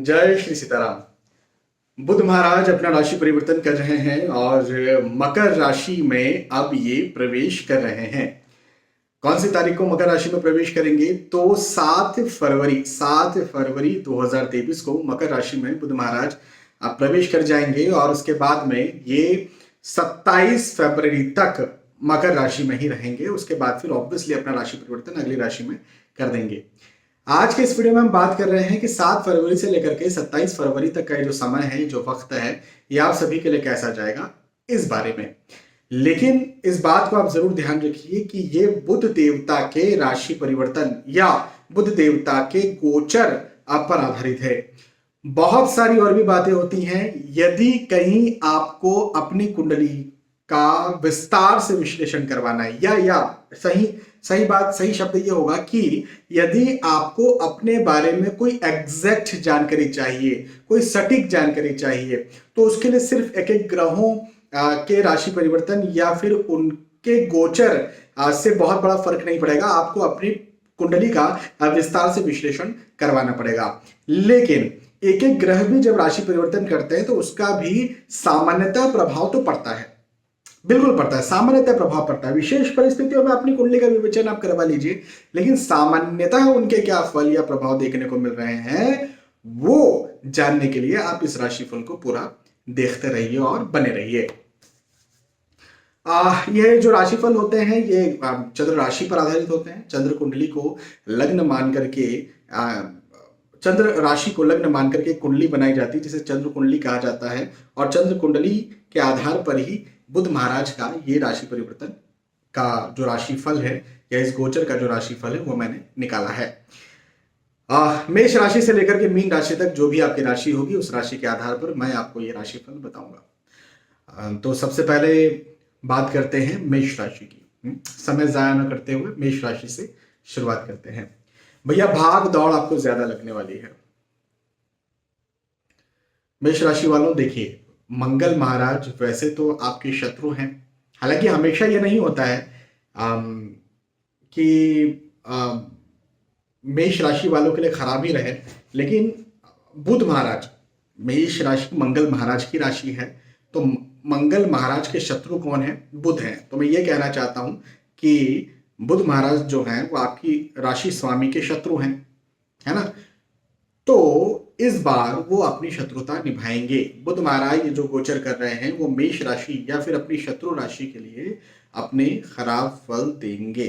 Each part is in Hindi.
जय श्री सीताराम। बुध महाराज अपना राशि परिवर्तन कर रहे हैं और मकर राशि में अब ये प्रवेश कर रहे हैं। कौन सी तारीख को मकर राशि में प्रवेश करेंगे? तो 7 फरवरी 2023 को मकर राशि में बुध महाराज प्रवेश कर जाएंगे और उसके बाद में ये 27 फरवरी तक मकर राशि में ही रहेंगे। उसके बाद फिर ऑब्वियसली अपना राशि परिवर्तन अगली राशि में कर देंगे। आज के इस वीडियो में हम बात कर रहे हैं कि 7 फरवरी से लेकर के 27 फरवरी तक का जो समय है, जो वक्त है, ये आप सभी के लिए कैसा जाएगा इस बारे में। लेकिन इस बात को आप जरूर ध्यान रखिए कि ये बुध देवता के राशि परिवर्तन या बुध देवता के गोचर पर आधारित है। बहुत सारी और भी बातें होती हैं। यदि कहीं आपको अपनी कुंडली का विस्तार से विश्लेषण करवाना है या सही शब्द ये होगा कि यदि आपको अपने बारे में कोई एग्जैक्ट जानकारी चाहिए, कोई सटीक जानकारी चाहिए, तो उसके लिए सिर्फ एक ग्रहों के राशि परिवर्तन या फिर उनके गोचर से बहुत बड़ा फर्क नहीं पड़ेगा। आपको अपनी कुंडली का विस्तार से विश्लेषण करवाना पड़ेगा। लेकिन एक एक ग्रह भी जब राशि परिवर्तन करते हैं तो उसका भी सामान्यतः प्रभाव तो पड़ता है, बिल्कुल पड़ता है, सामान्यतः प्रभाव पड़ता है। विशेष परिस्थितियों में अपनी कुंडली का विवेचन आप करवा लीजिए, लेकिन सामान्यतः उनके क्या फल या प्रभाव देखने को मिल रहे हैं वो जानने के लिए आप इस राशिफल को पूरा देखते रहिए और बने रहिए। ये जो राशिफल होते हैं ये चंद्र राशि पर आधारित होते हैं। चंद्र कुंडली को लग्न मान करके चंद्र राशि को लग्न मान करके कुंडली बनाई जाती है, जिसे चंद्र कुंडली कहा जाता है। और चंद्र कुंडली के आधार पर ही बुध महाराज का ये राशि परिवर्तन का जो राशिफल है या इस गोचर का जो राशिफल है वो मैंने निकाला है। मेष राशि से लेकर के मीन राशि तक जो भी आपकी राशि होगी उस राशि के आधार पर मैं आपको ये राशिफल बताऊंगा। तो सबसे पहले बात करते हैं मेष राशि की। समय जाया न करते हुए मेष राशि से शुरुआत करते हैं। भैया भाग दौड़ आपको ज्यादा लगने वाली है। मेष राशि वालों, देखिए, मंगल महाराज वैसे तो आपके शत्रु हैं। हालांकि हमेशा ये नहीं होता है कि मेष राशि वालों के लिए खराब ही रहे, लेकिन बुध महाराज, मेष राशि मंगल महाराज की राशि है, तो मंगल महाराज के शत्रु कौन है? बुध हैं। तो मैं ये कहना चाहता हूं कि बुध महाराज जो हैं वो आपकी राशि स्वामी के शत्रु हैं, है ना। तो इस बार वो अपनी शत्रुता निभाएंगे। बुध महाराज ये जो गोचर कर रहे हैं वो मेष राशि या फिर अपनी शत्रु राशि के लिए अपने खराब फल देंगे।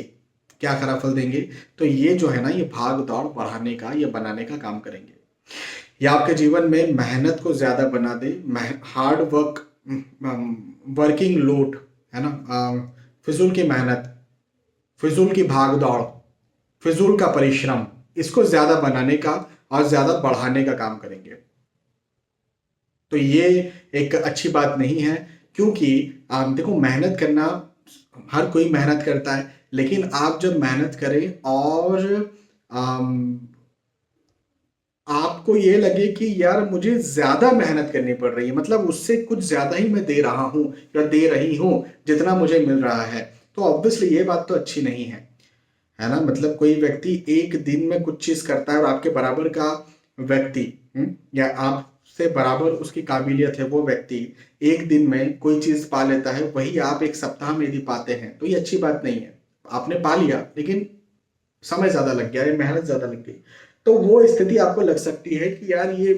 क्या खराब फल देंगे? तो ये जो है ना, ये भाग दौड़ बढ़ाने का, ये बनाने का काम करेंगे। ये आपके जीवन में मेहनत को ज्यादा बना दे। हार्ड वर्क, वर्किंग लोड, है ना, फिजूल की मेहनत, फिजूल की भाग दौड़, फिजूल का परिश्रम, इसको ज्यादा बनाने का और ज्यादा बढ़ाने का काम करेंगे। तो ये एक अच्छी बात नहीं है, क्योंकि देखो, मेहनत करना हर कोई मेहनत करता है, लेकिन आप जब मेहनत करें और आपको ये लगे कि यार मुझे ज्यादा मेहनत करनी पड़ रही है, मतलब उससे कुछ ज्यादा ही मैं दे रहा हूं या दे रही हूं जितना मुझे मिल रहा है, तो ऑब्वियसली ये बात तो अच्छी नहीं है ना। मतलब कोई व्यक्ति एक दिन में कुछ चीज करता है और आपके बराबर का व्यक्ति या आपसे बराबर उसकी काबिलियत है वो व्यक्ति एक दिन में कोई चीज पा लेता है, वही आप एक सप्ताह में यदि पाते हैं तो ये अच्छी बात नहीं है। आपने पा लिया लेकिन समय ज्यादा लग गया, मेहनत ज्यादा लग गई, तो वो स्थिति आपको लग सकती है कि यार ये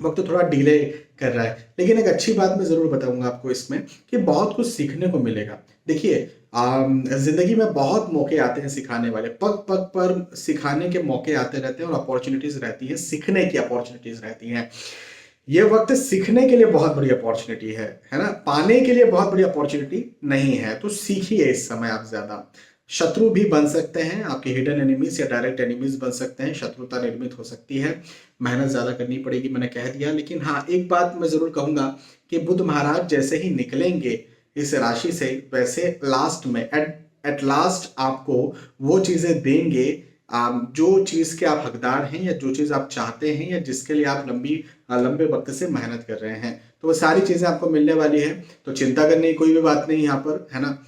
वक्त तो थोड़ा डिले कर रहा है। लेकिन एक अच्छी बात मैं जरूर बताऊंगा आपको इसमें कि बहुत कुछ सीखने को मिलेगा। देखिए, जिंदगी में बहुत मौके आते हैं सिखाने वाले, पग पग पर सिखाने के मौके आते रहते हैं और अपॉर्चुनिटीज रहती है, सीखने की अपॉर्चुनिटीज रहती हैं। ये वक्त सीखने के लिए बहुत बड़ी अपॉर्चुनिटी है ना, पाने के लिए बहुत बड़ी अपॉर्चुनिटी नहीं है। तो सीखिए इस समय आप ज्यादा। शत्रु भी बन सकते हैं, आपके हिडन एनिमीज या डायरेक्ट एनिमीज बन सकते हैं, शत्रुता निर्मित हो सकती है, मेहनत ज्यादा करनी पड़ेगी, मैंने कह दिया। लेकिन हाँ, एक बात मैं जरूर कहूंगा कि बुध महाराज जैसे ही निकलेंगे इस राशि से, वैसे लास्ट में एट लास्ट आपको वो चीजें देंगे जो चीज के आप हकदार हैं या जो चीज आप चाहते हैं या जिसके लिए आप लंबे वक्त से मेहनत कर रहे हैं, तो वो सारी चीजें आपको मिलने वाली है। तो चिंता करने की कोई भी बात नहीं यहाँ पर, है ना।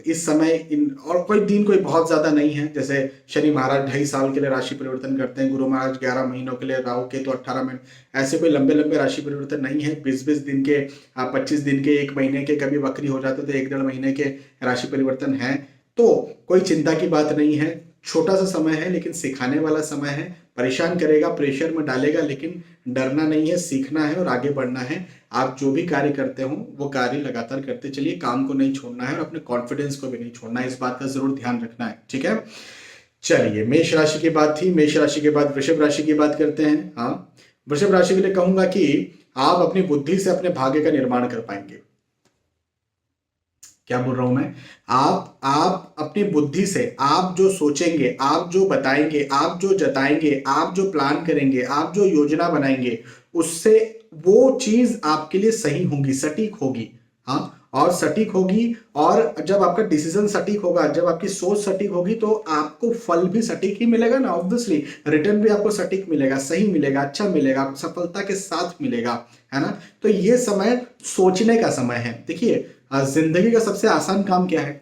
इस समय इन और कोई दिन कोई बहुत ज्यादा नहीं है, जैसे शनि महाराज 2.5 साल के लिए राशि परिवर्तन करते हैं, गुरु महाराज 11 महीनों के लिए, राहु केतु 18 मिनट, ऐसे कोई लंबे लंबे राशि परिवर्तन नहीं है। 20-20 दिन के, 25 दिन के, 1 महीने के, कभी वक्री हो जाते तो 1-1.5 महीने के राशि परिवर्तन है। तो कोई चिंता की बात नहीं है, छोटा सा समय है लेकिन सिखाने वाला समय है। परेशान करेगा, प्रेशर में डालेगा, लेकिन डरना नहीं है, सीखना है और आगे बढ़ना है। आप जो भी कार्य करते हो वो कार्य लगातार करते चलिए, काम को नहीं छोड़ना है और अपने कॉन्फिडेंस को भी नहीं छोड़ना है, इस बात का जरूर ध्यान रखना है। ठीक है, चलिए मेष राशि की बात थी। मेष राशि के बाद वृषभ राशि की बात करते हैं। हाँ, वृषभ राशि के लिए कहूंगा कि आप अपनी बुद्धि से अपने भाग्य का निर्माण कर पाएंगे। क्या बोल रहा हूं मैं? आप अपनी बुद्धि से, आप जो सोचेंगे, आप जो बताएंगे, आप जो जताएंगे, आप जो प्लान करेंगे, आप जो योजना बनाएंगे, उससे वो चीज आपके लिए सही होगी, सटीक होगी। हाँ, और सटीक होगी, और जब आपका डिसीजन सटीक होगा, जब आपकी सोच सटीक होगी, तो आपको फल भी सटीक ही मिलेगा ना, ऑब्वियसली रिटर्न भी आपको सटीक मिलेगा, सही मिलेगा, अच्छा मिलेगा, सफलता के साथ मिलेगा, है ना। तो ये समय सोचने का समय है। देखिए, जिंदगी का सबसे आसान काम क्या है?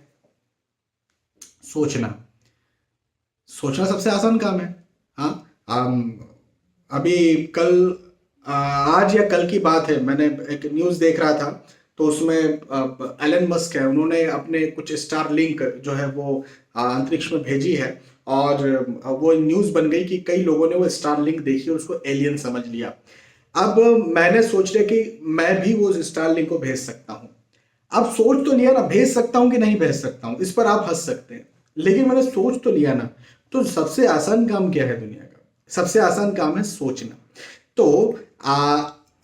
सोचना। सोचना सबसे आसान काम है। हाँ, अभी कल, आज या कल की बात है, मैंने एक न्यूज़ देख रहा था, तो उसमें एलन मस्क है, उन्होंने अपने कुछ स्टार लिंक जो है वो अंतरिक्ष में भेजी है, और वो न्यूज़ बन गई कि कई लोगों ने वो स्टार लिंक देखी और उसको एलियन समझ लिया। अब मैंने सोच लिया कि मैं भी वो स्टार लिंक को भेज सकता हूँ। अब सोच तो लिया ना, भेज सकता हूं कि नहीं भेज सकता हूं, इस पर आप हंस सकते हैं, लेकिन मैंने सोच तो लिया ना। तो सबसे आसान काम क्या है दुनिया का? सबसे आसान काम है सोचना। तो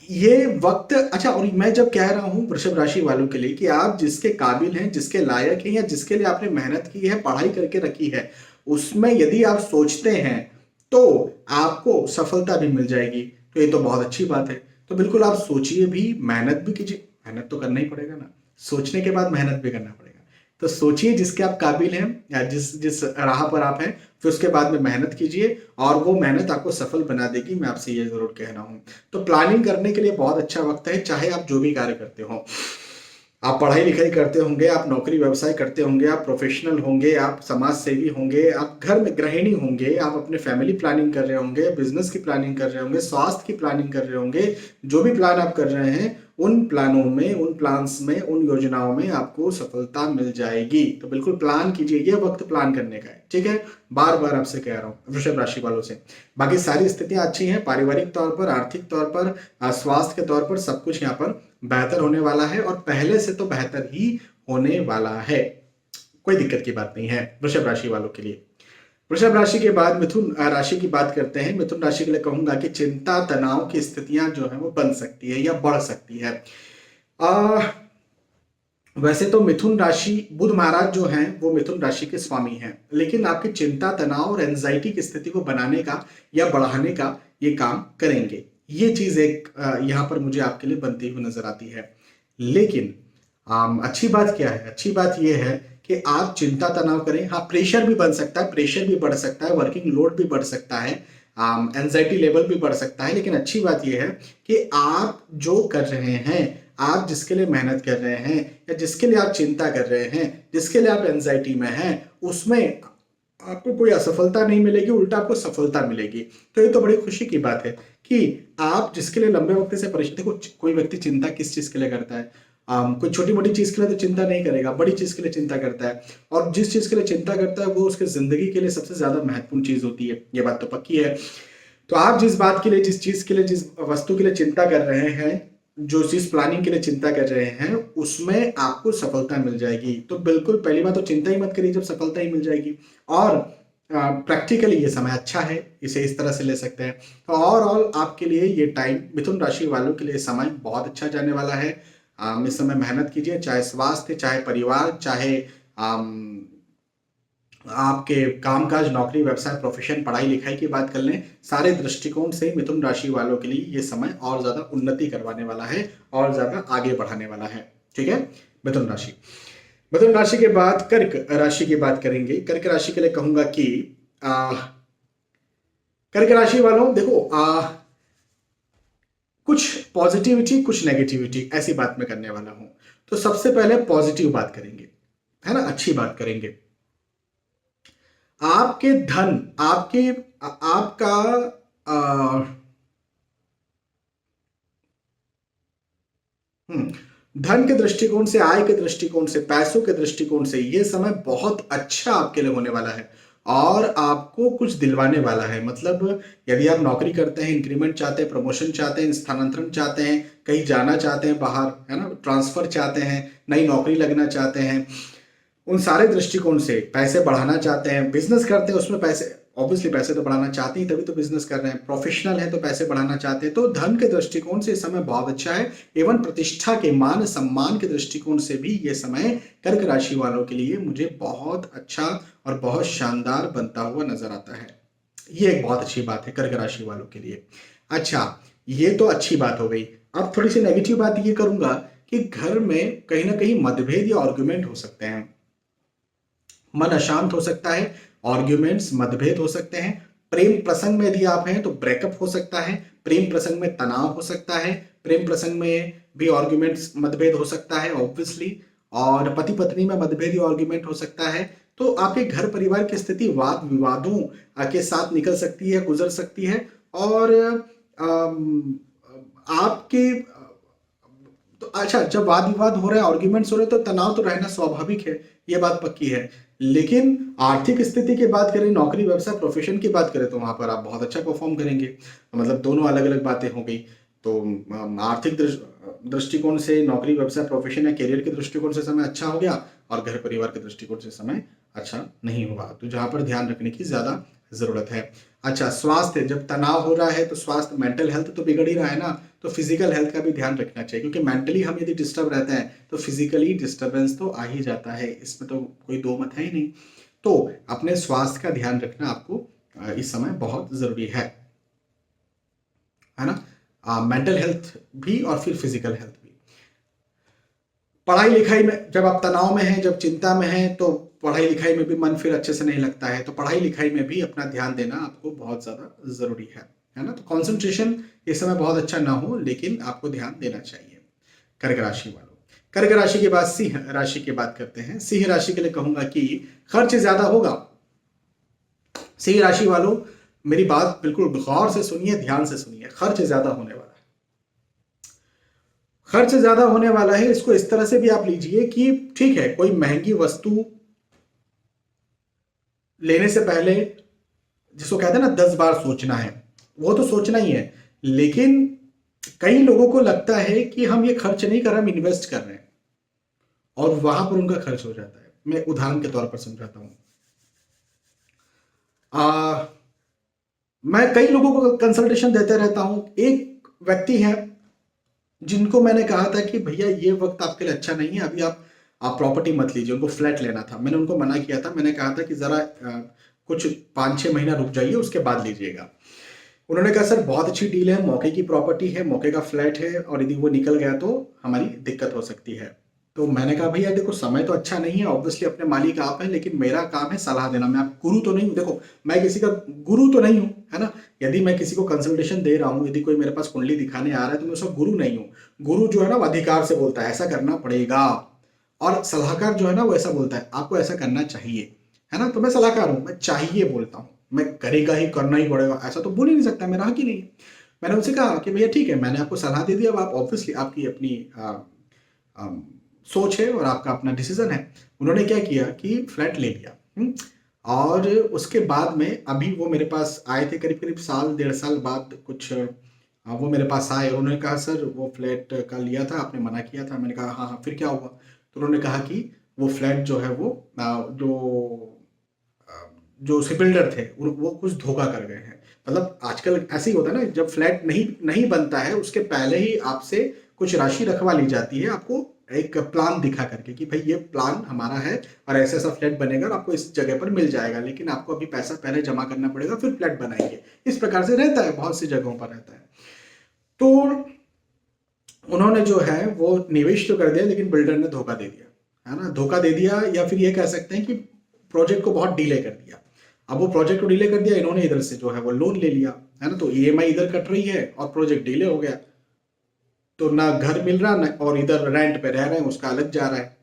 ये वक्त, अच्छा, और मैं जब कह रहा हूं वृषभ राशि वालों के लिए कि आप जिसके काबिल हैं, जिसके लायक हैं, या जिसके लिए आपने मेहनत की है, पढ़ाई करके रखी है, उसमें यदि आप सोचते हैं तो आपको सफलता भी मिल जाएगी। तो ये तो बहुत अच्छी बात है। तो बिल्कुल आप सोचिए भी, मेहनत भी कीजिए, मेहनत तो करना ही पड़ेगा ना, सोचने के बाद मेहनत भी करना पड़ेगा। तो सोचिए जिसके आप काबिल हैं, या जिस जिस राह पर आप हैं, फिर उसके बाद में मेहनत कीजिए, और वो मेहनत आपको सफल बना देगी, मैं आपसे ये जरूर कह रहा हूं। तो प्लानिंग करने के लिए बहुत अच्छा वक्त है, चाहे आप जो भी कार्य करते हो। आप पढ़ाई लिखाई करते होंगे, आप नौकरी व्यवसाय करते होंगे, आप प्रोफेशनल होंगे, आप समाज सेवी होंगे, आप घर में गृहिणी होंगे, आप अपने फैमिली प्लानिंग कर रहे होंगे, बिजनेस की प्लानिंग कर रहे होंगे, स्वास्थ्य की प्लानिंग कर रहे होंगे, जो भी प्लान आप कर रहे हैं, उन प्लानों में, उन प्लान्स में, उन योजनाओं में आपको सफलता मिल जाएगी। तो बिल्कुल प्लान कीजिए, ये वक्त प्लान करने का है। ठीक है, बार बार आपसे कह रहा हूँ वृषभ राशि वालों से। बाकी सारी स्थितियां अच्छी हैं, पारिवारिक तौर पर, आर्थिक तौर पर, स्वास्थ्य के तौर पर, सब कुछ यहाँ पर बेहतर होने वाला है, और पहले से तो बेहतर ही होने वाला है। कोई दिक्कत की बात नहीं है वृषभ राशि वालों के लिए। वृषभ राशि के बाद मिथुन राशि की बात करते हैं। मिथुन राशि के लिए कहूंगा कि चिंता तनाव की स्थितियां जो है वो बन सकती है या बढ़ सकती है। वैसे तो मिथुन राशि, बुध महाराज जो हैं वो मिथुन राशि के स्वामी हैं, लेकिन आपकी चिंता तनाव और एंजाइटी की स्थिति को बनाने का या बढ़ाने का ये काम करेंगे। ये चीज एक यहाँ पर मुझे आपके लिए बनती हुई नजर आती है। लेकिन अच्छी बात क्या है? अच्छी बात यह है कि आप चिंता तनाव करें। हाँ, प्रेशर भी बन सकता है, प्रेशर भी बढ़ सकता है, वर्किंग लोड भी बढ़ सकता है, एंजाइटी लेवल भी बढ़ सकता है, लेकिन अच्छी बात यह है कि आप जो कर रहे हैं, आप जिसके लिए मेहनत कर रहे हैं, या जिसके लिए आप चिंता कर रहे हैं, जिसके लिए आप एंजाइटी में हैं, उसमें आपको कोई असफलता नहीं मिलेगी, उल्टा आपको सफलता मिलेगी। तो ये तो बड़ी खुशी की बात है कि आप जिसके लिए लंबे वक्त से परेशान, देखो कोई व्यक्ति चिंता किस चीज के लिए करता है? कोई छोटी मोटी चीज के लिए तो चिंता नहीं करेगा, बड़ी चीज के लिए चिंता करता है, और जिस चीज के लिए चिंता करता है वो उसके जिंदगी के लिए सबसे ज्यादा महत्वपूर्ण चीज होती है, ये बात तो पक्की है। तो आप जिस बात के लिए, जिस चीज के लिए, जिस वस्तु के लिए चिंता कर रहे हैं, जो चीज प्लानिंग के लिए चिंता कर रहे हैं, उसमें आपको सफलता मिल जाएगी। तो बिल्कुल पहली बात तो चिंता ही मत करिए जब सफलता ही मिल जाएगी। और प्रैक्टिकली ये समय अच्छा है, इसे इस तरह से ले सकते हैं। तो ओवरऑल आपके लिए ये टाइम, मिथुन राशि वालों के लिए समय बहुत अच्छा जाने वाला है। इस समय मेहनत कीजिए, चाहे स्वास्थ्य, चाहे परिवार, चाहे आपके कामकाज, नौकरी, व्यवसाय, प्रोफेशन, पढ़ाई लिखाई की बात कर लें, सारे दृष्टिकोण से मिथुन राशि वालों के लिए ये समय और ज्यादा उन्नति करवाने वाला है, और ज्यादा आगे बढ़ाने वाला है। ठीक है, मिथुन राशि। मिथुन राशि के बाद कर्क राशि की बात करेंगे। कर्क राशि के लिए कहूंगा कि कर्क राशि वालों, देखो कुछ पॉजिटिविटी, कुछ नेगेटिविटी, ऐसी बात मैं करने वाला हूं। तो सबसे पहले पॉजिटिव बात करेंगे। है ना, अच्छी बात करेंगे। आपके धन, आपके आपका आ, धन के दृष्टिकोण से, आय के दृष्टिकोण से, पैसों के दृष्टिकोण से ये समय बहुत अच्छा आपके लिए होने वाला है और आपको कुछ दिलवाने वाला है। मतलब यदि आप नौकरी करते हैं, इंक्रीमेंट चाहते हैं, प्रमोशन चाहते हैं, स्थानांतरण चाहते हैं, कहीं जाना चाहते हैं बाहर, है ना, ट्रांसफर चाहते हैं, नई नौकरी लगना चाहते हैं, उन सारे दृष्टिकोण से पैसे बढ़ाना चाहते हैं, बिजनेस करते हैं उसमें पैसे, ऑब्वियसली पैसे तो बढ़ाना चाहते हैं तभी तो बिजनेस कर रहे हैं, प्रोफेशनल है तो पैसे बढ़ाना चाहते हैं, तो धन के दृष्टिकोण से समय बहुत अच्छा है। एवं प्रतिष्ठा के, मान सम्मान के दृष्टिकोण से भी ये समय कर्क राशि वालों के लिए मुझे बहुत अच्छा और बहुत शानदार बनता हुआ नजर आता है। ये एक बहुत अच्छी बात है कर्क राशि वालों के लिए। अच्छा, ये तो अच्छी बात हो गई। अब थोड़ी सी नेगेटिव बात ये करूंगा कि घर में कहीं ना कहीं मतभेद या आर्ग्यूमेंट हो सकते हैं, मन अशांत हो सकता है, आर्ग्यूमेंट्स, मतभेद हो सकते हैं। प्रेम प्रसंग में यदि आप हैं तो ब्रेकअप हो सकता है, प्रेम प्रसंग में तनाव हो सकता है, प्रेम प्रसंग में भी आर्ग्यूमेंट्स, मतभेद हो सकता है ऑब्वियसली, और पति पत्नी में मतभेद या आर्ग्यूमेंट हो सकता है। तो आपके घर परिवार की स्थिति वाद विवादों के साथ निकल सकती है, गुजर सकती है। और आपके तो अच्छा, जब वाद विवाद हो रहे हैं, आर्ग्यूमेंट्स हो रहे हैं, तो तनाव तो रहना स्वाभाविक है, ये बात पक्की है। लेकिन आर्थिक स्थिति की बात करें, नौकरी व्यवसाय प्रोफेशन की बात करें, तो वहां पर आप बहुत अच्छा परफॉर्म करेंगे। मतलब दोनों अलग अलग बातें हो गई। तो आर्थिक दृष्टिकोण से, नौकरी व्यवसाय प्रोफेशन या करियर के दृष्टिकोण से समय अच्छा हो गया, और घर परिवार के दृष्टिकोण से समय अच्छा नहीं होगा, तो जहां पर ध्यान रखने की ज्यादा जरूरत है। अच्छा, स्वास्थ्य, जब तनाव हो रहा है तो स्वास्थ्य, मेंटल हेल्थ तो बिगड़ ही रहा है ना, तो फिजिकल हेल्थ का भी ध्यान रखना चाहिए, क्योंकि मेंटली हम यदि डिस्टर्ब रहते हैं तो फिजिकली डिस्टर्बेंस तो आ ही जाता है, इसमें तो कोई दो मत है ही नहीं। तो अपने स्वास्थ्य का ध्यान रखना आपको इस समय बहुत जरूरी है ना, मेंटल हेल्थ भी और फिर फिजिकल हेल्थ भी। पढ़ाई लिखाई में जब आप तनाव में हैं, जब चिंता में हैं, तो पढ़ाई लिखाई में भी मन फिर अच्छे से नहीं लगता है, तो पढ़ाई लिखाई में भी अपना ध्यान देना आपको बहुत ज्यादा जरूरी है ना। तो कंसंट्रेशन इस समय बहुत अच्छा ना हो, लेकिन आपको ध्यान देना चाहिए कर्क राशि वालों। कर्क राशि के बाद सिंह राशि की बात करते हैं। सिंह राशि के लिए कहूंगा कि खर्च ज्यादा होगा। सिंह राशि वालों, मेरी बात बिल्कुल गौर से सुनिए, ध्यान से सुनिए, खर्च ज्यादा होने वाला है। खर्च ज्यादा होने वाला है, इसको इस तरह से भी आप लीजिए कि ठीक है, कोई महंगी वस्तु लेने से पहले, जिसको कहते हैं ना 10 बार सोचना है, वो तो सोचना ही है, लेकिन कई लोगों को लगता है कि हम ये खर्च नहीं कर रहे, हम इन्वेस्ट कर रहे हैं, और वहां पर उनका खर्च हो जाता है। मैं उदाहरण के तौर पर समझाता हूं। मैं कई लोगों को कंसल्टेशन देते रहता हूं। एक व्यक्ति है जिनको मैंने कहा था कि भैया ये वक्त आपके लिए अच्छा नहीं है, अभी आप प्रॉपर्टी मत लीजिए। उनको फ्लैट लेना था, मैंने उनको मना किया था, मैंने कहा था कि जरा कुछ 5-6 महीना रुक जाइए, उसके बाद लीजिएगा। उन्होंने कहा सर बहुत अच्छी डील है, मौके की प्रॉपर्टी है, मौके का फ्लैट है, और यदि वो निकल गया तो हमारी दिक्कत हो सकती है। तो मैंने कहा भैया देखो, समय तो अच्छा नहीं है, ऑब्वियसली अपने मालिक आप हैं, लेकिन मेरा काम है सलाह देना, मैं आप गुरु तो नहीं हूँ। देखो, मैं किसी का गुरु तो नहीं हूँ, है ना। यदि मैं किसी को कंसल्टेशन दे रहा हूँ, यदि कोई मेरे पास कुंडली दिखाने आ रहा है, तो मैं उसका गुरु नहीं हूँ। गुरु जो है ना वो अधिकार से बोलता है ऐसा करना पड़ेगा, और सलाहकार जो है ना वो ऐसा बोलता है आपको ऐसा करना चाहिए, है ना। तो मैं सलाहकार हूँ, मैं चाहिए बोलता हूँ, मैं करेगा ही, करना ही पड़ेगा ऐसा तो बोल ही नहीं सकता, मेरा हक ही नहीं है। मैंने उनसे कहा कि भैया ठीक है, मैंने आपको सलाह दे दी, अब आप ऑब्वियसली आपकी अपनी सोच है और आपका अपना डिसीजन है। उन्होंने क्या किया कि फ्लैट ले लिया। और उसके बाद में अभी वो मेरे पास आए थे, करीब करीब साल 1.5 साल बाद कुछ वो मेरे पास आए, और उन्होंने कहा सर वो फ्लैट का लिया था, आपने मना किया था। मैंने कहा हाँ हाँ, फिर क्या हुआ। तो उन्होंने कहा कि वो फ्लैट जो है वो जो उसके बिल्डर थे वो कुछ धोखा कर गए हैं। मतलब आजकल ऐसे ही होता है ना, जब फ्लैट नहीं नहीं बनता है उसके पहले ही आपसे कुछ राशि रखवा ली जाती है, आपको एक प्लान दिखा करके कि भाई ये प्लान हमारा है और ऐसा ऐसा फ्लैट बनेगा और आपको इस जगह पर मिल जाएगा, लेकिन आपको अभी पैसा पहले जमा करना पड़ेगा, फिर फ्लैट बनाएंगे। इस प्रकार से रहता है, बहुत सी जगहों पर रहता है। तो उन्होंने जो है वो निवेश तो कर दिया, लेकिन बिल्डर ने धोखा दे दिया, है ना। धोखा दे दिया, या फिर ये कह सकते हैं कि प्रोजेक्ट को बहुत डिले कर दिया। अब वो प्रोजेक्ट को डिले कर दिया, इन्होंने इधर से जो है वो लोन ले लिया, है ना। तो ईएमआई इधर कट रही है और प्रोजेक्ट डिले हो गया, तो ना घर मिल रहा, ना और इधर रेंट पे रह रहे हैं, उसका अलग जा रहा है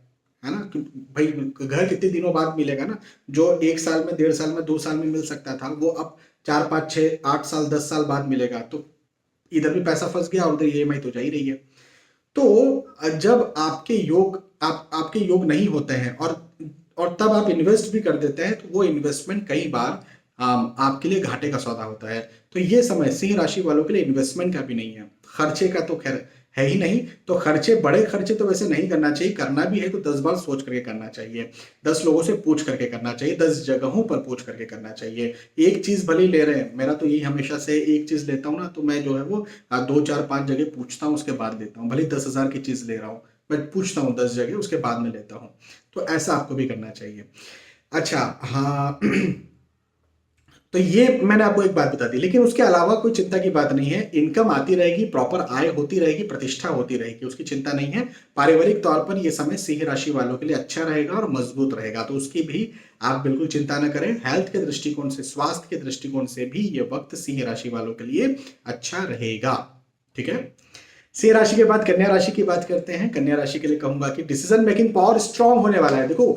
है ना, भाई घर कितने दिनों बाद मिलेगा ना, जो 1 साल में, 1.5 साल में, 2 साल में मिल सकता था, वो अब 4, 5, 6, 8 साल, 10 साल बाद मिलेगा। तो इधर भी पैसा फंस गया और उधर ईएमआई तो जा ही रही है। तो जब आपके योग नहीं होते हैं और तब आप इन्वेस्ट भी कर देते हैं, तो वो इन्वेस्टमेंट कई बार आपके लिए घाटे का सौदा होता है। तो ये समय सिंह राशि वालों के लिए इन्वेस्टमेंट का भी नहीं है, खर्चे का तो खैर है ही नहीं। तो बड़े खर्चे तो वैसे नहीं करना चाहिए, करना भी है तो 10 बार सोच करके करना चाहिए, 10 लोगों से पूछ करके करना चाहिए, 10 जगहों पर पूछ करके करना चाहिए। एक चीज भले ही ले रहे हैं, मेरा तो यही हमेशा से, एक चीज लेता हूँ ना तो मैं जो है वो 2, 4, 5 जगह पूछता हूँ, उसके बाद लेता हूँ। भले 10,000 की चीज ले रहा हूँ, मैं पूछता हूँ 10 जगह, उसके बाद में लेता हूँ। तो ऐसा आपको भी करना चाहिए। अच्छा, हाँ। तो ये मैंने आपको एक बात बता दी, लेकिन उसके अलावा कोई चिंता की बात नहीं है। इनकम आती रहेगी, प्रॉपर आय होती रहेगी, प्रतिष्ठा होती रहेगी, उसकी चिंता नहीं है। पारिवारिक तौर पर ये समय सिंह राशि वालों के लिए अच्छा रहेगा और मजबूत रहेगा, तो उसकी भी आप बिल्कुल चिंता न करें। हेल्थ के दृष्टिकोण से, स्वास्थ्य के दृष्टिकोण से भी ये वक्त सिंह राशि वालों के लिए अच्छा रहेगा। ठीक है। सिंह राशि के बाद कन्या राशि की बात करते हैं। कन्या राशि के लिए कहूंगा कि डिसीजन मेकिंग पावर स्ट्रांग होने वाला है। देखो,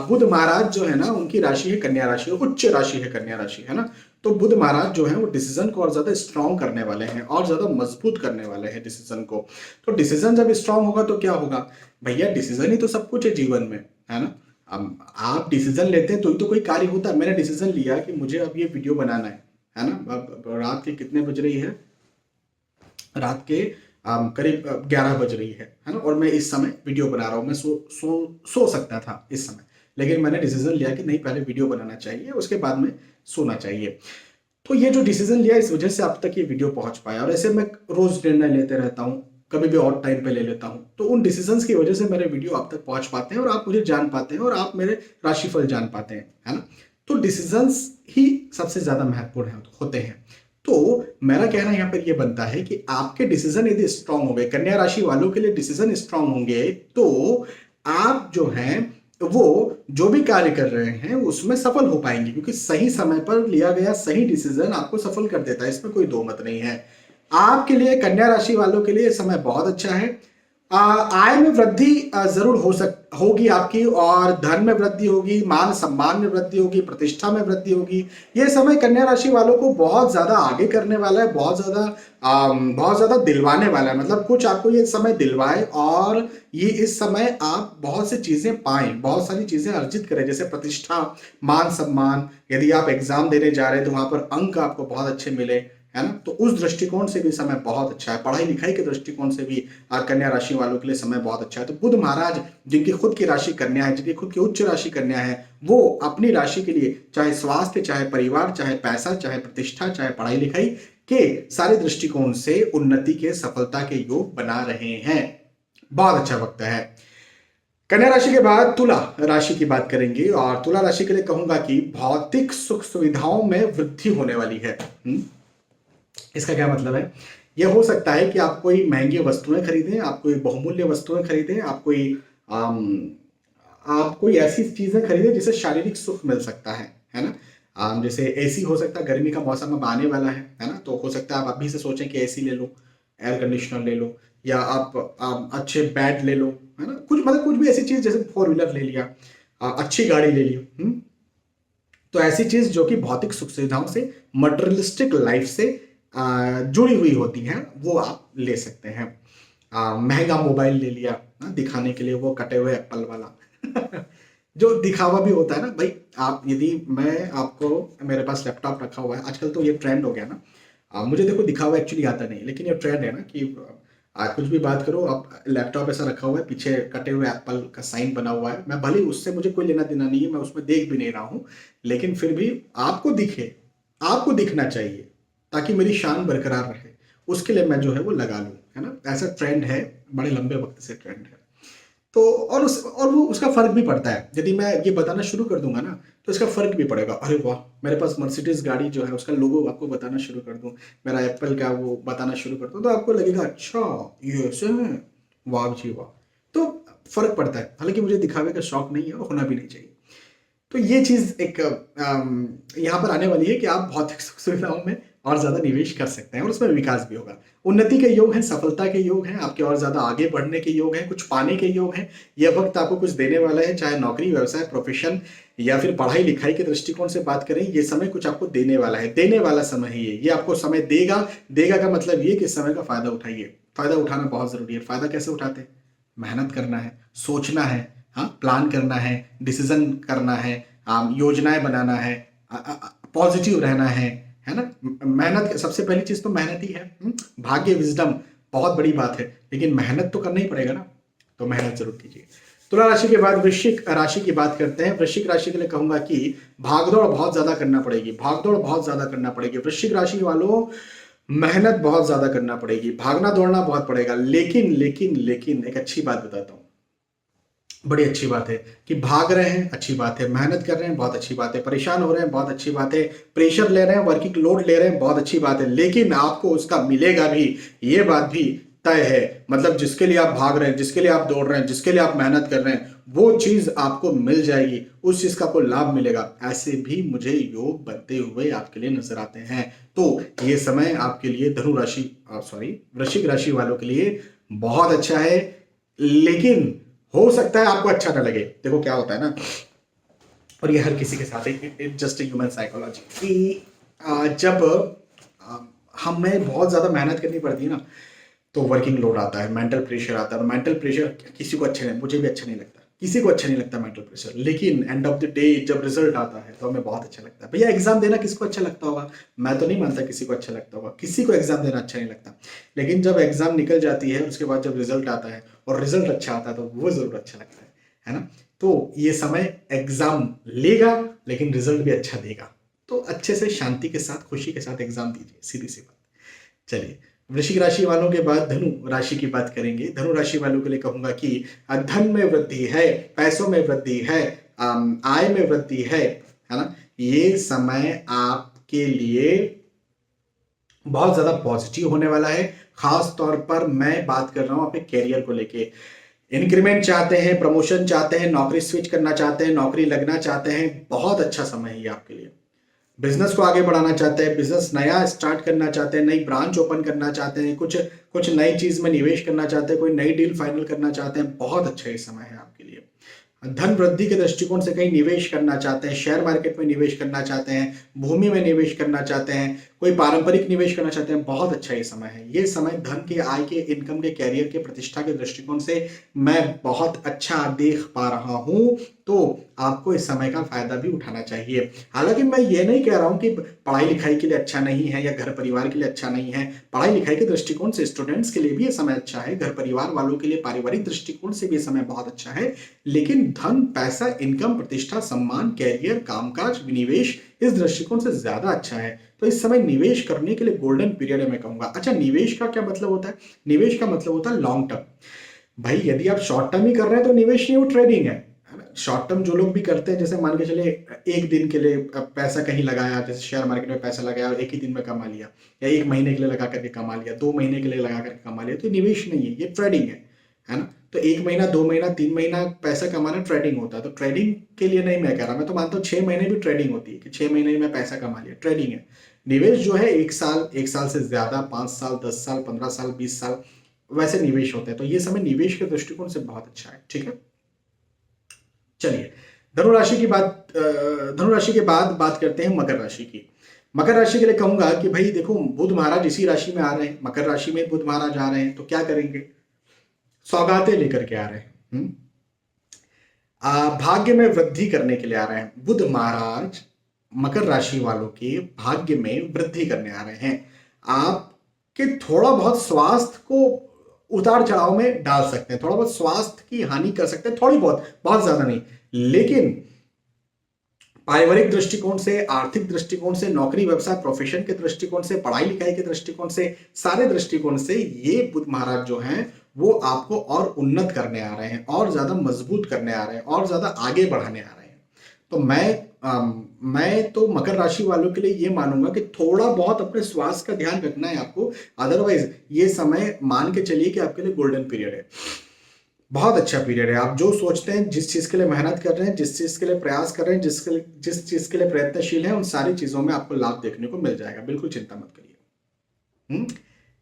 बुध महाराज जो है ना, उनकी राशि है कन्या राशि, उच्च राशि है कन्या राशि, है ना। तो बुध महाराज जो है वो डिसीजन को और ज्यादा स्ट्रांग करने वाले हैं और ज्यादा मजबूत करने वाले हैं डिसीजन को। तो डिसीजन जब स्ट्रांग होगा तो क्या होगा भैया, डिसीजन ही तो सब कुछ है जीवन में, है ना। अब आप डिसीजन लेते हैं तो ही तो कोई कार्य होता है। मैंने डिसीजन लिया कि मुझे अब ये वीडियो बनाना है ना। अब रात के कितने बज रही है, रात के करीब 11 बज रही है ना, और मैं इस समय वीडियो बना रहा हूँ। मैं सो सकता था इस समय, लेकिन मैंने डिसीजन लिया कि नहीं, पहले वीडियो बनाना चाहिए, उसके बाद में सोना चाहिए। तो ये जो डिसीजन लिया, इस वजह से आप तक ये वीडियो पहुंच पाया। और ऐसे मैं रोज निर्णय लेते रहता हूँ, कभी भी और टाइम पे ले लेता हूँ, तो उन डिसीजंस की वजह से मेरे वीडियो आप तक पहुंच पाते हैं और आप मुझे जान पाते हैं और आप मेरे राशिफल जान पाते हैं, है ना। तो डिसीजंस ही सबसे ज्यादा महत्वपूर्ण होते हैं। तो मेरा कहना यहाँ पर यह बनता है कि आपके डिसीजन यदि स्ट्रांग होंगे, कन्या राशि वालों के लिए डिसीजन स्ट्रांग होंगे, तो आप जो हैं वो जो भी कार्य कर रहे हैं उसमें सफल हो पाएंगे, क्योंकि सही समय पर लिया गया सही डिसीजन आपको सफल कर देता है, इसमें कोई दो मत नहीं है। आपके लिए, कन्या राशि वालों के लिए समय बहुत अच्छा है। आय में वृद्धि जरूर होगी आपकी, और धन में वृद्धि होगी, मान सम्मान में वृद्धि होगी, प्रतिष्ठा में वृद्धि होगी। ये समय कन्या राशि वालों को बहुत ज्यादा आगे करने वाला है, बहुत ज्यादा दिलवाने वाला है। मतलब कुछ आपको ये समय दिलवाए और ये इस समय आप बहुत सी चीजें पाएं, बहुत सारी चीजें अर्जित करें, जैसे प्रतिष्ठा, मान सम्मान। यदि आप एग्जाम देने जा रहे हैं तो वहां पर अंक आपको बहुत अच्छे मिले, है ना। तो उस दृष्टिकोण से भी समय बहुत अच्छा है। पढ़ाई लिखाई के दृष्टिकोण से भी कन्या राशि वालों के लिए समय बहुत अच्छा है। तो बुध महाराज, जिनकी खुद की राशि कन्या है, जिनकी खुद की उच्च राशि कन्या है, वो अपनी राशि के लिए चाहे स्वास्थ्य, चाहे परिवार, चाहे पैसा, चाहे प्रतिष्ठा, चाहे पढ़ाई लिखाई के सारे दृष्टिकोण से उन्नति के, सफलता के योग बना रहे हैं। बहुत अच्छा वक्त है। कन्या राशि के बाद तुला राशि की बात करेंगे, और तुला राशि के लिए कहूंगा कि भौतिक सुख सुविधाओं में वृद्धि होने वाली है। इसका क्या मतलब है? यह हो सकता है कि आप कोई महंगी वस्तुएं खरीदें, आप कोई बहुमूल्य वस्तुएं खरीदें, आप कोई ऐसी चीजें खरीदें जिससे शारीरिक सुख मिल सकता है ना। जैसे एसी हो सकता है, गर्मी का मौसम अब आने वाला है ना, तो हो सकता है आप अभी से सोचें कि एसी ले लो, एयर कंडीशनर ले लो, या आप अच्छे बेड ले लो, है ना। कुछ भी ऐसी चीज, जैसे 4 व्हीलर ले लिया, अच्छी गाड़ी ले ली। तो ऐसी चीज जो कि भौतिक सुख सुविधाओं से, मटेरियलिस्टिक लाइफ से जुड़ी हुई होती हैं, वो आप ले सकते हैं। महंगा मोबाइल ले लिया दिखाने के लिए, वो कटे हुए एप्पल वाला जो दिखावा भी होता है ना भाई। आप यदि मैं आपको, मेरे पास लैपटॉप रखा हुआ है, आजकल तो ये ट्रेंड हो गया ना। मुझे देखो दिखावा एक्चुअली आता नहीं, लेकिन ये ट्रेंड है ना कि आज कुछ भी बात करो, आप लैपटॉप ऐसा रखा हुआ है, पीछे कटे हुए एप्पल का साइन बना हुआ है। मैं भले उससे, मुझे कोई लेना देना नहीं है, मैं उसमें देख भी नहीं रहा हूँ, लेकिन फिर भी आपको दिखे, आपको दिखना चाहिए, ताकि मेरी शान बरकरार रहे, उसके लिए मैं जो है वो लगा लूँ, है ना। ऐसा ट्रेंड है, बड़े लंबे वक्त से ट्रेंड है। तो और वो उसका फर्क भी पड़ता है। यदि मैं ये बताना शुरू कर दूंगा ना, तो इसका फर्क भी पड़ेगा। अरे वाह, मेरे पास मर्सिडीज गाड़ी जो है उसका लोगो आपको बताना शुरू कर दूं, मेरा एप्पल का वो बताना शुरू कर दूं, तो आपको लगेगा अच्छा ये ऐसे है, वाह जी वाह। तो फर्क पड़ता है। हालांकि मुझे दिखावे का शौक नहीं है और होना भी नहीं चाहिए। तो ये चीज एक यहाँ पर आने वाली है कि आप भौतिक सुख सुविधाओं में और ज्यादा निवेश कर सकते हैं और उसमें विकास भी होगा। उन्नति के योग हैं, सफलता के योग हैं, आपके और ज्यादा आगे बढ़ने के योग हैं, कुछ पाने के योग हैं। यह वक्त आपको कुछ देने वाला है, चाहे नौकरी, व्यवसाय, प्रोफेशन या फिर पढ़ाई लिखाई के दृष्टिकोण से बात करें, ये समय कुछ आपको देने वाला है, देने वाला समय है ये आपको समय देगा। देगा का मतलब ये कि इस समय का फायदा उठाइए। फायदा उठाना बहुत जरूरी है। फायदा कैसे उठाते हैं? मेहनत करना है, सोचना है, हाँ, प्लान करना है, डिसीजन करना है, योजनाएं बनाना है, पॉजिटिव रहना है ना। मेहनत, सबसे पहली चीज तो मेहनत ही है। भाग्य, विजडम बहुत बड़ी बात है, लेकिन मेहनत तो करना ही पड़ेगा ना, तो मेहनत जरूर कीजिए। तुला राशि के बाद वृश्चिक राशि की बात करते हैं। वृश्चिक राशि के लिए कहूंगा कि भागदौड़ बहुत ज्यादा करना पड़ेगी, भागदौड़ बहुत ज्यादा करना पड़ेगी। वृश्चिक राशि वालों, मेहनत बहुत ज्यादा करना पड़ेगी, भागना दौड़ना बहुत पड़ेगा। लेकिन लेकिन लेकिन एक अच्छी बात बताता हूं, बड़ी अच्छी बात है कि भाग रहे हैं, अच्छी बात है, मेहनत कर रहे हैं, बहुत अच्छी बात है, परेशान हो रहे हैं, बहुत अच्छी बात है, प्रेशर ले रहे हैं, वर्किंग लोड ले रहे हैं, बहुत अच्छी बात है, लेकिन आपको उसका मिलेगा भी, ये बात भी तय है। मतलब जिसके लिए आप भाग रहे हैं, जिसके लिए आप दौड़ रहे हैं, जिसके लिए आप मेहनत कर रहे हैं, वो चीज आपको मिल जाएगी, उस चीज का आपको लाभ मिलेगा। ऐसे भी मुझे योग बनते हुए आपके लिए नजर आते हैं। तो ये समय आपके लिए धनु राशि, सॉरी, वृश्चिक राशि वालों के लिए बहुत अच्छा है। लेकिन हो सकता है आपको अच्छा ना लगे। देखो क्या होता है ना, और ये हर किसी के साथ है, इट जस्ट ह्यूमन साइकोलॉजी, कि जब हमें बहुत ज्यादा मेहनत करनी पड़ती है ना, तो वर्किंग लोड आता है, मेंटल प्रेशर आता है। और मेंटल प्रेशर किसी को अच्छा नहीं, मुझे भी अच्छा नहीं लगता, किसी को अच्छा नहीं लगता मेंटल प्रेशर। लेकिन एंड ऑफ द डे जब रिजल्ट आता है तो हमें बहुत अच्छा लगता है। भैया एग्जाम देना किसको अच्छा लगता होगा? मैं तो नहीं मानता किसी को अच्छा लगता होगा, किसी को एग्जाम देना अच्छा नहीं लगता। लेकिन जब एग्जाम निकल जाती है, उसके बाद जब रिजल्ट आता है और रिजल्ट अच्छा आता है, तो वो जरूर अच्छा लगता है ना। तो ये समय एग्जाम लेगा, लेकिन रिजल्ट भी अच्छा देगा। तो अच्छे से शांति के साथ, खुशी के साथ एग्जाम दीजिए, सीधी सी बात। चलिए, वृश्चिक राशि वालों के बाद धनु राशि की बात करेंगे। धनु राशि वालों के लिए कहूंगा कि धन में वृद्धि है, पैसों में वृद्धि है, आय में वृद्धि है ना। ये समय आपके लिए बहुत ज्यादा पॉजिटिव होने वाला है। खास तौर पर मैं बात कर रहा हूं अपने कैरियर को लेके। इंक्रीमेंट चाहते हैं, प्रमोशन चाहते हैं, नौकरी स्विच करना चाहते हैं, नौकरी लगना चाहते हैं, बहुत अच्छा समय है ये आपके लिए। बिजनेस को आगे बढ़ाना चाहते हैं, बिजनेस नया स्टार्ट करना चाहते हैं, नई ब्रांच ओपन करना चाहते हैं, कुछ कुछ नई चीज में निवेश करना चाहते हैं, कोई नई डील फाइनल करना चाहते हैं, बहुत अच्छा ये समय है आपके लिए। धन वृद्धि के दृष्टिकोण से कहीं निवेश करना चाहते हैं, शेयर मार्केट में निवेश करना चाहते हैं, भूमि में निवेश करना चाहते हैं, कोई पारंपरिक निवेश करना चाहते हैं, बहुत अच्छा ये समय है। ये समय धन के, आय के, इनकम के, कैरियर के, प्रतिष्ठा के दृष्टिकोण से मैं बहुत अच्छा देख पा रहा हूं। तो आपको इस समय का फायदा भी उठाना चाहिए। हालांकि मैं ये नहीं कह रहा हूं कि पढ़ाई लिखाई के लिए अच्छा नहीं है या घर परिवार के लिए अच्छा नहीं है। पढ़ाई लिखाई के दृष्टिकोण से स्टूडेंट्स के लिए भी ये समय अच्छा है, घर परिवार वालों के लिए पारिवारिक दृष्टिकोण से भी ये समय बहुत अच्छा है। लेकिन धन, पैसा, इनकम, प्रतिष्ठा, सम्मान, कैरियर, कामकाज, विनिवेश इस दृष्टिकोण से ज्यादा अच्छा है। तो इस समय निवेश करने के लिए गोल्डन पीरियड है, मैं कहूंगा। अच्छा, निवेश का क्या मतलब होता है? निवेश का मतलब होता है लॉन्ग टर्म। भाई यदि आप शॉर्ट टर्म ही कर रहे हैं तो निवेश नहीं, वो ट्रेडिंग है ना। शॉर्ट टर्म जो लोग भी करते हैं, जैसे मान के चले एक दिन के लिए पैसा कहीं लगाया, जैसे शेयर मार्केट में पैसा लगाया और एक ही दिन में कमा लिया, या एक महीने के लिए लगा करके कमा लिया, 2 महीने के लिए लगा करके कमा लिया, तो निवेश नहीं है, ये ट्रेडिंग है ना। तो 1 महीना, 2 महीना, 3 महीना पैसा कमाना ट्रेडिंग होता है। तो ट्रेडिंग के लिए नहीं मैं कह रहा, मैं तो मानता हूँ 6 महीने भी ट्रेडिंग होती है, कि 6 महीने में पैसा कमा लिया, ट्रेडिंग है। निवेश जो है 1 साल, 1 साल से ज्यादा, 5 साल, 10 साल, 15 साल, 20 साल, वैसे निवेश होते हैं। तो ये समय निवेश के दृष्टिकोण से बहुत अच्छा है, ठीक है। चलिए, धनुराशि की बात, धनुराशि के बाद बात करते हैं मकर राशि की। मकर राशि के लिए कहूंगा कि भाई देखो, बुध महाराज इसी राशि में आ रहे हैं, मकर राशि में बुध महाराज आ रहे हैं, तो क्या करेंगे? सौगातें लेकर के आ रहे हैं। भाग्य में वृद्धि करने के लिए आ रहे हैं। बुध महाराज मकर राशि वालों के भाग्य में वृद्धि करने आ रहे हैं। आपके थोड़ा बहुत स्वास्थ्य को उतार चढ़ाव में डाल सकते हैं, थोड़ा बहुत स्वास्थ्य की हानि कर सकते हैं, थोड़ी बहुत, बहुत ज्यादा नहीं। लेकिन पारिवारिक दृष्टिकोण से, आर्थिक दृष्टिकोण से, नौकरी, व्यवसाय, प्रोफेशन के दृष्टिकोण से, पढ़ाई लिखाई के दृष्टिकोण से, सारे दृष्टिकोण से ये बुध महाराज जो हैं वो आपको और उन्नत करने आ रहे हैं, और ज्यादा मजबूत करने आ रहे हैं, और ज्यादा आगे बढ़ाने आ रहे हैं। तो मैं तो मकर राशि वालों के लिए ये मानूंगा कि थोड़ा बहुत अपने स्वास्थ्य का ध्यान रखना है आपको। अदरवाइज ये समय मान के चलिए कि आपके लिए गोल्डन पीरियड है। बहुत अच्छा पीरियड है। आप जो सोचते हैं, जिस चीज़ के लिए मेहनत कर रहे हैं, जिस चीज़ के लिए प्रयास कर रहे हैं, जिस चीज़ के लिए प्रयत्नशील हैं, उन सारी चीज़ों में आपको लाभ देखने को मिल जाएगा। बिल्कुल चिंता मत करिए। हुँ?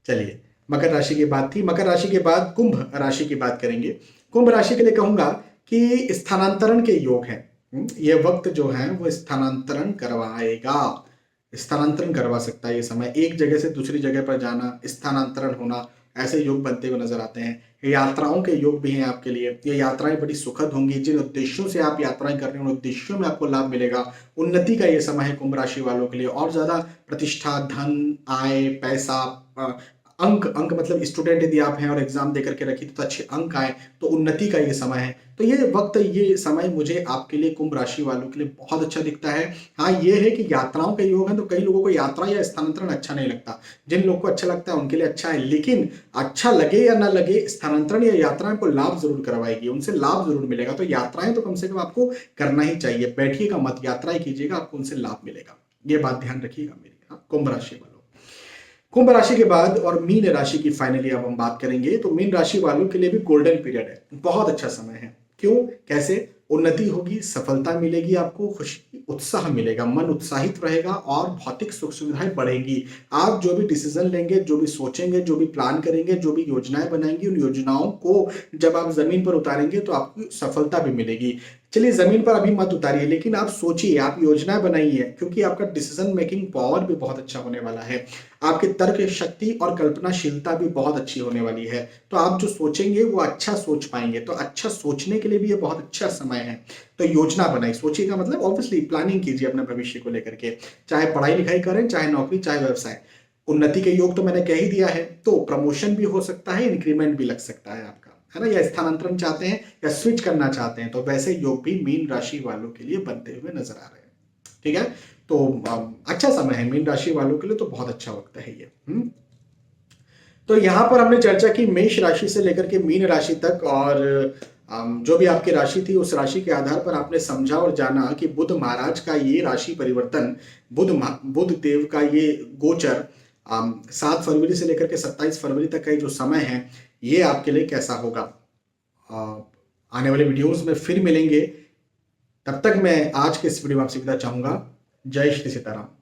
चलिए, मकर राशि की बात थी। मकर राशि के बाद कुंभ राशि की बात करेंगे। कुंभ राशि के लिए कहूँगा कि स्थानांतरण के योग हैं। ये वक़्त जो है वो स्थानांतरण करवाएगा। स्थानांतरण करवा सकता है ये समय। एक जगह से दूसरी जगह पर जाना, स्थानांतरण होना, ऐसे योग बनते हुए नज़र आते हैं। यात्राओं के योग भी हैं आपके लिए। ये यात्राएँ बड़ी सुखद होंगी। जिन उद्देश्यों से आप यात्राएँ कर रहे हैं, उन उद्देश्यों में आपको लाभ मिलेगा। उन्नति का ये समय है कुंभ राशि वालों के लिए। और ज़्यादा प्रतिष्ठा, धन, आय, पैसा, अ, अंक अंक मतलब स्टूडेंट यदि आप हैं और एग्जाम दे करके रखी तो अच्छे अंक आए, तो उन्नति का ये समय है। तो ये वक्त, ये समय मुझे आपके लिए कुंभ राशि वालों के लिए बहुत अच्छा दिखता है। हाँ, ये है कि यात्राओं के योग हैं, तो कई लोगों को यात्रा या स्थानांतरण अच्छा नहीं लगता। जिन लोगों को अच्छा लगता है उनके लिए अच्छा है, लेकिन अच्छा लगे या ना लगे, स्थानांतरण या यात्राएं को लाभ जरूर करवाएगी, उनसे लाभ जरूर मिलेगा। तो यात्राएं तो कम से कम आपको करना ही चाहिए। बैठिएगा मत, यात्राएं कीजिएगा, आपको उनसे लाभ मिलेगा। ये बात ध्यान रखिएगा मेरी। हाँ, कुंभ राशि वालों। कुंभ राशि के बाद और मीन राशि की फाइनली अब हम बात करेंगे, तो मीन राशि वालों के लिए भी गोल्डन पीरियड है। बहुत अच्छा समय है। क्यों? कैसे? उन्नति होगी, सफलता मिलेगी, आपको खुशी, उत्साह मिलेगा, मन उत्साहित रहेगा और भौतिक सुख सुविधाएं बढ़ेंगी। आप जो भी डिसीजन लेंगे, जो भी सोचेंगे, जो भी प्लान करेंगे, जो भी योजनाएं बनाएंगे, उन योजनाओं को जब आप जमीन पर उतारेंगे तो आपको सफलता भी मिलेगी। चलिए, जमीन पर अभी मत उतारिए, लेकिन आप सोचिए, आप योजना बनाइए, क्योंकि आपका डिसीजन मेकिंग पावर भी बहुत अच्छा होने वाला है। आपकी तर्क शक्ति और कल्पनाशीलता भी बहुत अच्छी होने वाली है। तो आप जो सोचेंगे वो अच्छा सोच पाएंगे। तो अच्छा सोचने के लिए भी ये बहुत अच्छा समय है। तो योजना बनाई, सोचिएगा मतलब ऑब्वियसली प्लानिंग कीजिए अपने भविष्य को लेकर के। चाहे पढ़ाई लिखाई करें, चाहे नौकरी, चाहे व्यवसाय। उन्नति के योग तो मैंने कह ही दिया है। तो प्रमोशन भी हो सकता है, इंक्रीमेंट भी लग सकता है आपका, है ना। या स्थानांतरण चाहते हैं या स्विच करना चाहते हैं, तो वैसे योग भी मीन राशि वालों के लिए बनते हुए नजर आ रहे हैं। ठीक है। तो अच्छा समय है मीन राशि वालों के लिए, तो बहुत अच्छा वक्त है ये। तो यहां पर हमने चर्चा की मेष राशि से लेकर के मीन राशि तक, और जो भी आपकी राशि थी उस राशि के आधार पर आपने समझा और जाना कि बुध महाराज का ये राशि परिवर्तन, बुध देव का ये गोचर 7 फरवरी से लेकर के 27 फरवरी तक का ये जो समय है, ये आपके लिए कैसा होगा। आने वाले वीडियोस में फिर मिलेंगे। तब तक मैं आज के इस वीडियो में आपसे विदा चाहूंगा। जय श्री सीताराम।